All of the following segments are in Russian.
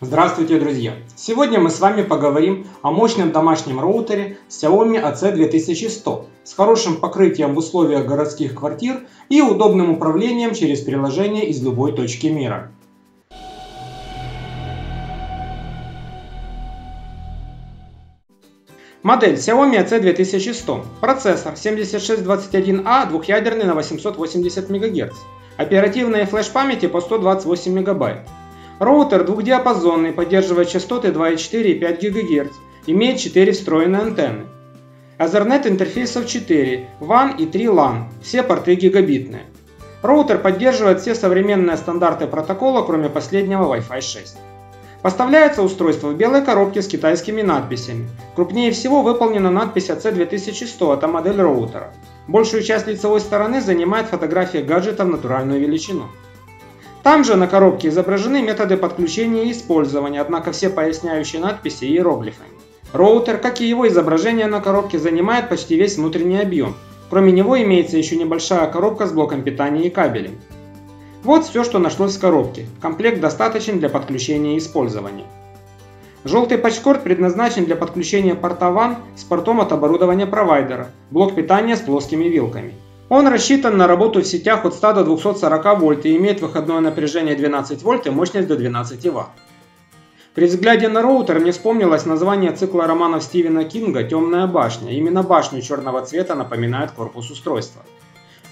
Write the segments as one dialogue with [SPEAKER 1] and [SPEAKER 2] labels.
[SPEAKER 1] Здравствуйте, друзья! Сегодня мы с вами поговорим о мощном домашнем роутере Xiaomi AC2100 с хорошим покрытием в условиях городских квартир и удобным управлением через приложение из любой точки мира. Модель Xiaomi AC2100. Процессор 7621A, двухъядерный на 880 МГц. Оперативной флеш-памяти по 128 МБ. Роутер двухдиапазонный, поддерживает частоты 2,4 и 5 ГГц, имеет 4 встроенные антенны. Ethernet интерфейсов 4, WAN и 3 LAN, все порты гигабитные. Роутер поддерживает все современные стандарты протокола, кроме последнего Wi-Fi 6. Поставляется устройство в белой коробке с китайскими надписями. Крупнее всего выполнена надпись AC2100, это модель роутера. Большую часть лицевой стороны занимает фотография гаджета в натуральную величину. Там же на коробке изображены методы подключения и использования, однако все поясняющие надписи иероглифами. Роутер, как и его изображение на коробке, занимает почти весь внутренний объем. Кроме него имеется еще небольшая коробка с блоком питания и кабелем. Вот все, что нашлось в коробке. Комплект достаточен для подключения и использования. Желтый патчкорд предназначен для подключения порта WAN с портом от оборудования провайдера, блок питания с плоскими вилками. Он рассчитан на работу в сетях от 100 до 240 вольт и имеет выходное напряжение 12 вольт и мощность до 12 Вт. При взгляде на роутер мне вспомнилось название цикла романов Стивена Кинга «Темная башня». Именно башню черного цвета напоминает корпус устройства.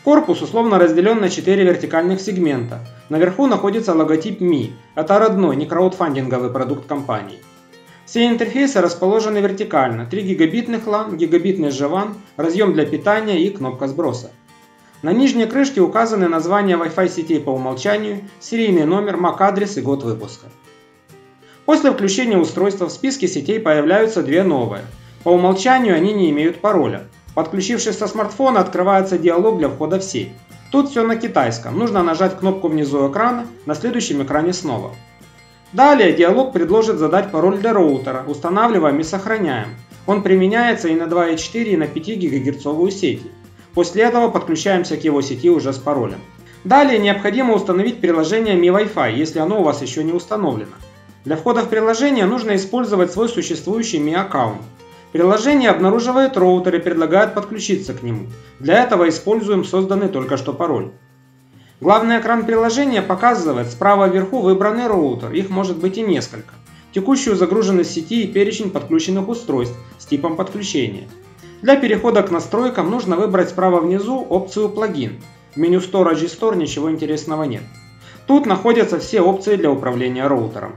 [SPEAKER 1] Корпус условно разделен на 4 вертикальных сегмента. Наверху находится логотип Mi. Это родной, не краудфандинговый продукт компании. Все интерфейсы расположены вертикально. 3 гигабитных LAN, гигабитный WAN, разъем для питания и кнопка сброса. На нижней крышке указаны названия Wi-Fi сетей по умолчанию, серийный номер, MAC-адрес и год выпуска. После включения устройства в списке сетей появляются две новые. По умолчанию они не имеют пароля. Подключившись со смартфона, открывается диалог для входа в сеть. Тут все на китайском, нужно нажать кнопку внизу экрана, на следующем экране снова. Далее диалог предложит задать пароль для роутера, устанавливаем и сохраняем. Он применяется и на 2,4 и на 5 ГГц сети. После этого подключаемся к его сети уже с паролем. Далее необходимо установить приложение Mi Wi-Fi, если оно у вас еще не установлено. Для входа в приложение нужно использовать свой существующий Mi аккаунт. Приложение обнаруживает роутер и предлагает подключиться к нему. Для этого используем созданный только что пароль. Главный экран приложения показывает справа вверху выбранный роутер, их может быть и несколько, текущую загруженность сети и перечень подключенных устройств с типом подключения. Для перехода к настройкам нужно выбрать справа внизу опцию «Плагин». В меню Storage и Store ничего интересного нет. Тут находятся все опции для управления роутером.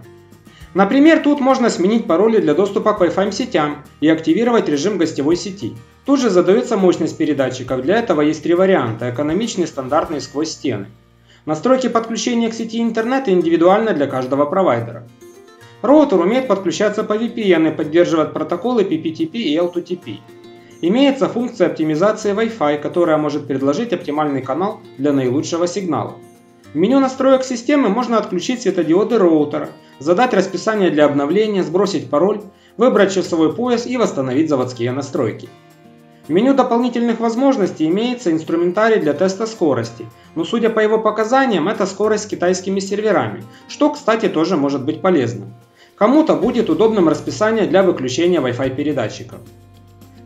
[SPEAKER 1] Например, тут можно сменить пароли для доступа к Wi-Fi сетям и активировать режим гостевой сети. Тут же задается мощность передатчиков, для этого есть три варианта: экономичный, стандартный и сквозь стены. Настройки подключения к сети интернета индивидуально для каждого провайдера. Роутер умеет подключаться по VPN и поддерживает протоколы PPTP и L2TP. Имеется функция оптимизации Wi-Fi, которая может предложить оптимальный канал для наилучшего сигнала. В меню настроек системы можно отключить светодиоды роутера, задать расписание для обновления, сбросить пароль, выбрать часовой пояс и восстановить заводские настройки. В меню дополнительных возможностей имеется инструментарий для теста скорости, но судя по его показаниям, это скорость с китайскими серверами, что, кстати, тоже может быть полезным. Кому-то будет удобным расписание для выключения Wi-Fi передатчиков.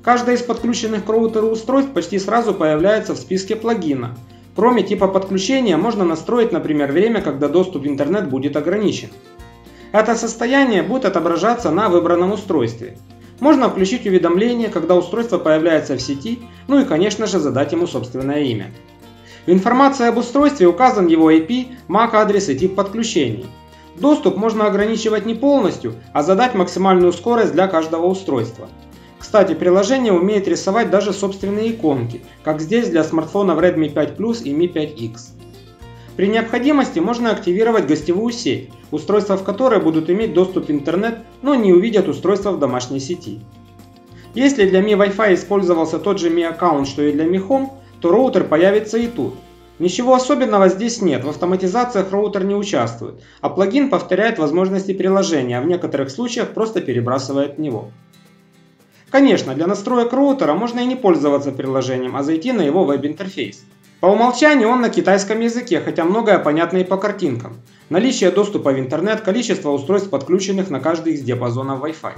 [SPEAKER 1] Каждое из подключенных к роутеру устройств почти сразу появляется в списке плагина. Кроме типа подключения можно настроить, например, время, когда доступ в интернет будет ограничен. Это состояние будет отображаться на выбранном устройстве. Можно включить уведомления, когда устройство появляется в сети, ну и, конечно же, задать ему собственное имя. В информации об устройстве указан его IP, MAC-адрес и тип подключения. Доступ можно ограничивать не полностью, а задать максимальную скорость для каждого устройства. Кстати, приложение умеет рисовать даже собственные иконки, как здесь для смартфонов Redmi 5 Plus и Mi 5X. При необходимости можно активировать гостевую сеть, устройства в которой будут иметь доступ в интернет, но не увидят устройства в домашней сети. Если для Mi Wi-Fi использовался тот же Mi аккаунт, что и для Mi Home, то роутер появится и тут. Ничего особенного здесь нет, в автоматизациях роутер не участвует, а плагин повторяет возможности приложения, а в некоторых случаях просто перебрасывает в него. Конечно, для настроек роутера можно и не пользоваться приложением, а зайти на его веб-интерфейс. По умолчанию он на китайском языке, хотя многое понятно и по картинкам. Наличие доступа в интернет, количество устройств, подключенных на каждый из диапазонов Wi-Fi.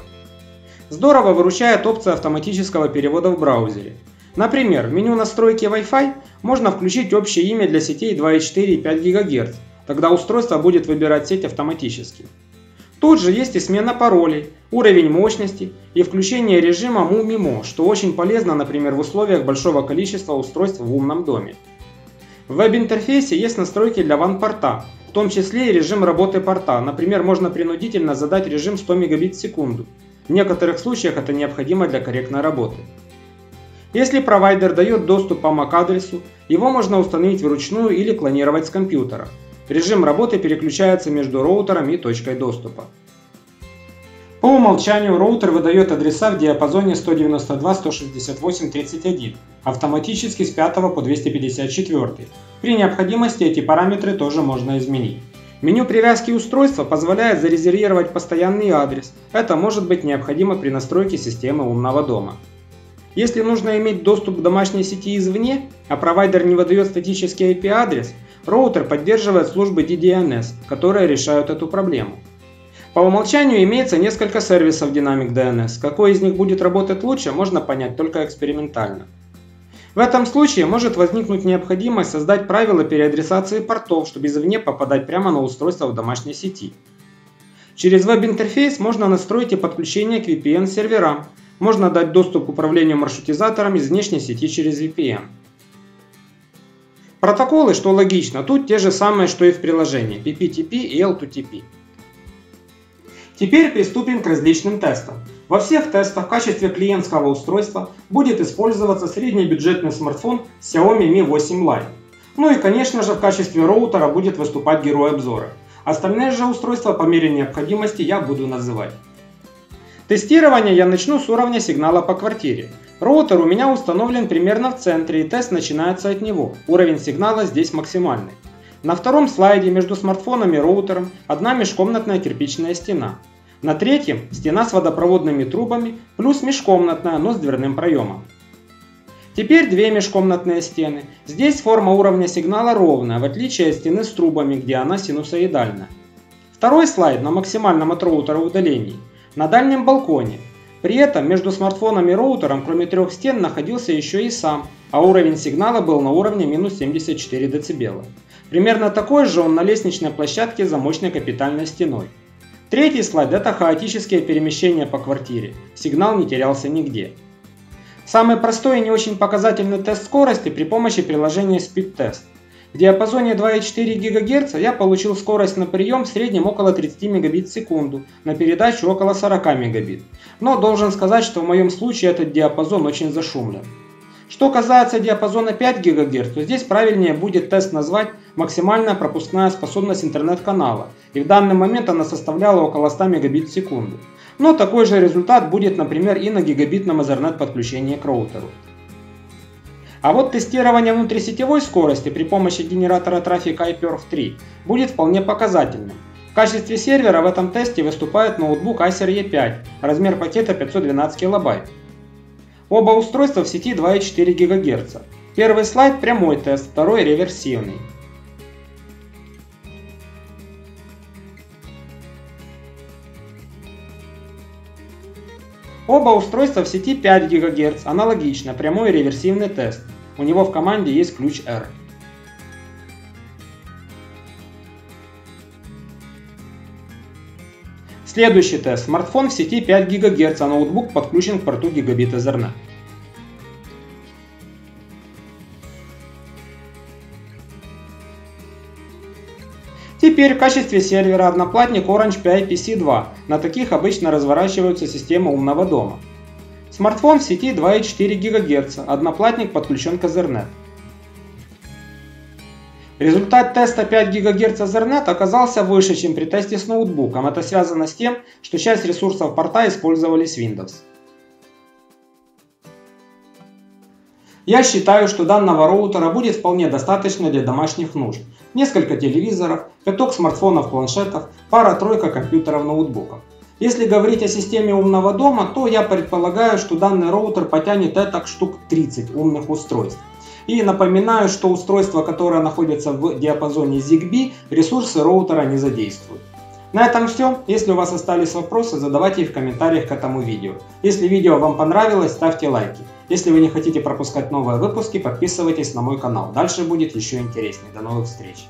[SPEAKER 1] Здорово выручает опция автоматического перевода в браузере. Например, в меню настройки Wi-Fi можно включить общее имя для сетей 2,4 и 5 ГГц, тогда устройство будет выбирать сеть автоматически. Тут же есть и смена паролей, уровень мощности и включение режима MU-MIMO, что очень полезно, например, в условиях большого количества устройств в умном доме. В веб-интерфейсе есть настройки для WAN-порта, в том числе и режим работы порта, например, можно принудительно задать режим 100 Мбит в секунду. В некоторых случаях это необходимо для корректной работы. Если провайдер дает доступ по MAC-адресу, его можно установить вручную или клонировать с компьютера. Режим работы переключается между роутером и точкой доступа. По умолчанию роутер выдает адреса в диапазоне 192.168.31, автоматически с 5 по 254. При необходимости эти параметры тоже можно изменить. Меню привязки устройства позволяет зарезервировать постоянный адрес. Это может быть необходимо при настройке системы умного дома. Если нужно иметь доступ к домашней сети извне, а провайдер не выдает статический IP-адрес, роутер поддерживает службы DDNS, которые решают эту проблему. По умолчанию имеется несколько сервисов Dynamic DNS. Какой из них будет работать лучше, можно понять только экспериментально. В этом случае может возникнуть необходимость создать правила переадресации портов, чтобы извне попадать прямо на устройство в домашней сети. Через веб-интерфейс можно настроить и подключение к VPN-серверам. Можно дать доступ к управлению маршрутизатором из внешней сети через VPN. Протоколы, что логично, тут те же самые, что и в приложении PPTP и L2TP. Теперь приступим к различным тестам. Во всех тестах в качестве клиентского устройства будет использоваться среднебюджетный смартфон Xiaomi Mi 8 Lite. Ну и конечно же в качестве роутера будет выступать герой обзора. Остальные же устройства по мере необходимости я буду называть. Тестирование я начну с уровня сигнала по квартире. Роутер у меня установлен примерно в центре и тест начинается от него. Уровень сигнала здесь максимальный. На втором слайде между смартфоном и роутером одна межкомнатная кирпичная стена. На третьем стена с водопроводными трубами плюс межкомнатная, но с дверным проемом. Теперь две межкомнатные стены. Здесь форма уровня сигнала ровная, в отличие от стены с трубами, где она синусоидальна. Второй слайд на максимальном от роутера удалении. На дальнем балконе. При этом между смартфоном и роутером, кроме трех стен, находился еще и сам, а уровень сигнала был на уровне минус 74 дБ. Примерно такой же он на лестничной площадке за мощной капитальной стеной. Третий слайд – это хаотические перемещения по квартире. Сигнал не терялся нигде. Самый простой и не очень показательный тест скорости при помощи приложения SpeedTest. В диапазоне 2,4 ГГц я получил скорость на прием в среднем около 30 Мбит в секунду, на передачу около 40 Мбит. Но должен сказать, что в моем случае этот диапазон очень зашумлен. Что касается диапазона 5 ГГц, то здесь правильнее будет тест назвать максимальная пропускная способность интернет-канала, и в данный момент она составляла около 100 Мбит в секунду. Но такой же результат будет, например, и на гигабитном Ethernet подключении к роутеру. А вот тестирование внутрисетевой скорости при помощи генератора трафика iPerf3 будет вполне показательным. В качестве сервера в этом тесте выступает ноутбук Acer E5, размер пакета 512 кБ. Оба устройства в сети 2,4 ГГц. Первый слайд прямой тест, второй реверсивный. Оба устройства в сети 5 ГГц, аналогично, прямой и реверсивный тест. У него в команде есть ключ R. Следующий тест. Смартфон в сети 5 ГГц, а ноутбук подключен к порту гигабит Ethernet. Теперь в качестве сервера одноплатник Orange Pi PC2. На таких обычно разворачиваются системы умного дома. Смартфон в сети 2,4 ГГц, одноплатник подключен к Ethernet. Результат теста 5 ГГц Ethernet оказался выше, чем при тесте с ноутбуком. Это связано с тем, что часть ресурсов порта использовались Windows. Я считаю, что данного роутера будет вполне достаточно для домашних нужд. Несколько телевизоров, пяток смартфонов, планшетов, пара-тройка компьютеров, ноутбуков. Если говорить о системе умного дома, то я предполагаю, что данный роутер потянет штук 30 умных устройств. И напоминаю, что устройство, которое находится в диапазоне ZigBee, ресурсы роутера не задействуют. На этом все. Если у вас остались вопросы, задавайте их в комментариях к этому видео. Если видео вам понравилось, ставьте лайки. Если вы не хотите пропускать новые выпуски, подписывайтесь на мой канал. Дальше будет еще интереснее. До новых встреч!